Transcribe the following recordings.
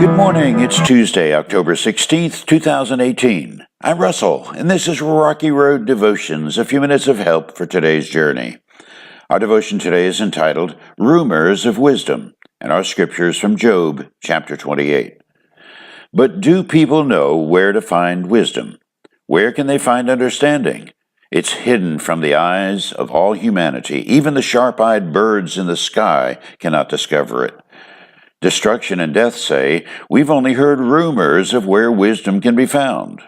Good morning. It's Tuesday, October 16th, 2018. I'm Russell, and this is Rocky Road Devotions, a few minutes of help for today's journey. Our devotion today is entitled Rumors of Wisdom, and our scripture is from Job, chapter 28. But do people know where to find wisdom? Where can they find understanding? It's hidden from the eyes of all humanity. Even the sharp-eyed birds in the sky cannot discover it. Destruction and death say, we've only heard rumors of where wisdom can be found.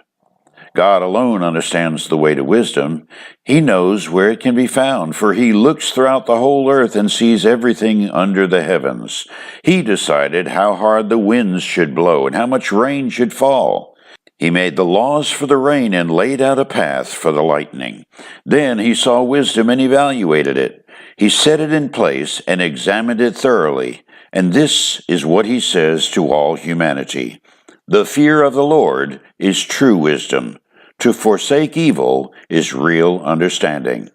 God alone understands the way to wisdom. He knows where it can be found, for he looks throughout the whole earth and sees everything under the heavens. He decided how hard the winds should blow and how much rain should fall. He made the laws for the rain and laid out a path for the lightning. Then he saw wisdom and evaluated it. He set it in place and examined it thoroughly. And this is what he says to all humanity. The fear of the Lord is true wisdom. To forsake evil is real understanding.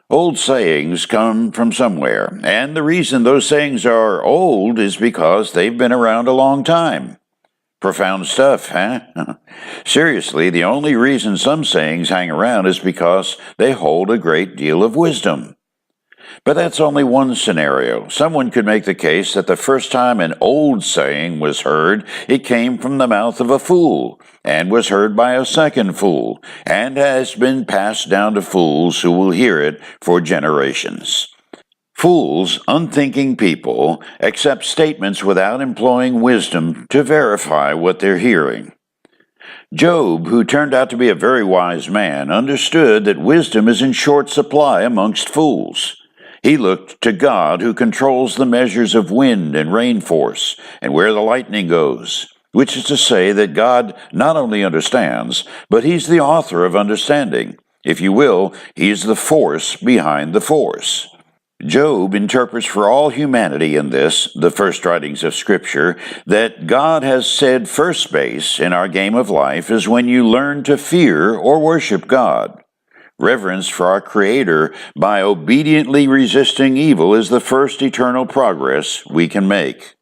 Old sayings come from somewhere, and the reason those sayings are old is because they've been around a long time. Profound stuff, huh? Seriously, the only reason some sayings hang around is because they hold a great deal of wisdom. But that's only one scenario. Someone could make the case that the first time an old saying was heard, it came from the mouth of a fool, and was heard by a second fool, and has been passed down to fools who will hear it for generations. Fools, unthinking people, accept statements without employing wisdom to verify what they're hearing. Job, who turned out to be a very wise man, understood that wisdom is in short supply amongst fools. He looked to God, who controls the measures of wind and rain force, and where the lightning goes, which is to say that God not only understands, but he's the author of understanding. If you will, he's the force behind the force. Job interprets for all humanity in this, the first writings of Scripture, that God has said first base in our game of life is when you learn to fear or worship God. Reverence for our Creator by obediently resisting evil is the first eternal progress we can make.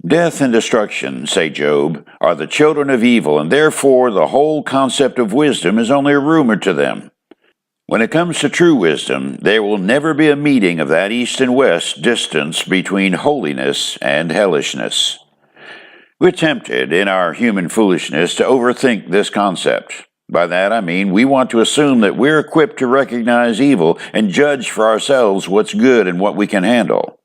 Death and destruction, say Job, are the children of evil, and therefore the whole concept of wisdom is only a rumor to them. When it comes to true wisdom, there will never be a meeting of that east and west distance between holiness and hellishness. We're tempted in our human foolishness to overthink this concept. By that I mean we want to assume that we're equipped to recognize evil and judge for ourselves what's good and what we can handle.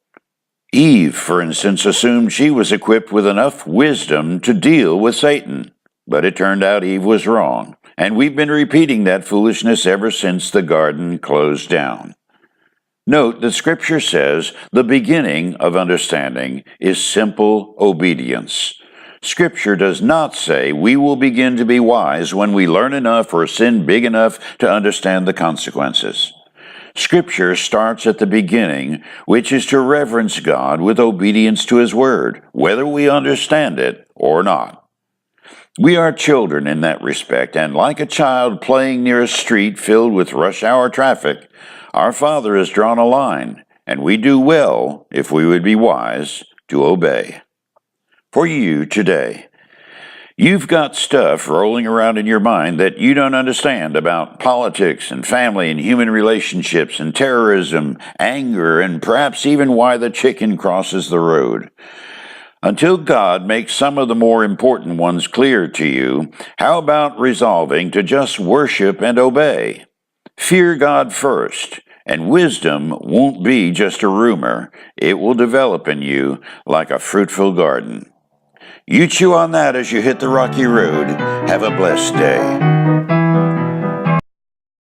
Eve, for instance, assumed she was equipped with enough wisdom to deal with Satan. But it turned out Eve was wrong, and we've been repeating that foolishness ever since the garden closed down. Note that Scripture says the beginning of understanding is simple obedience. Scripture does not say we will begin to be wise when we learn enough or sin big enough to understand the consequences. Scripture starts at the beginning, which is to reverence God with obedience to His Word, whether we understand it or not. We are children in that respect, and like a child playing near a street filled with rush hour traffic, our Father has drawn a line, and we do well, if we would be wise, to obey. For you today, you've got stuff rolling around in your mind that you don't understand about politics and family and human relationships and terrorism, anger, and perhaps even why the chicken crosses the road. Until God makes some of the more important ones clear to you, how about resolving to just worship and obey? Fear God first, and wisdom won't be just a rumor. It will develop in you like a fruitful garden. You chew on that as you hit the rocky road. Have a blessed day.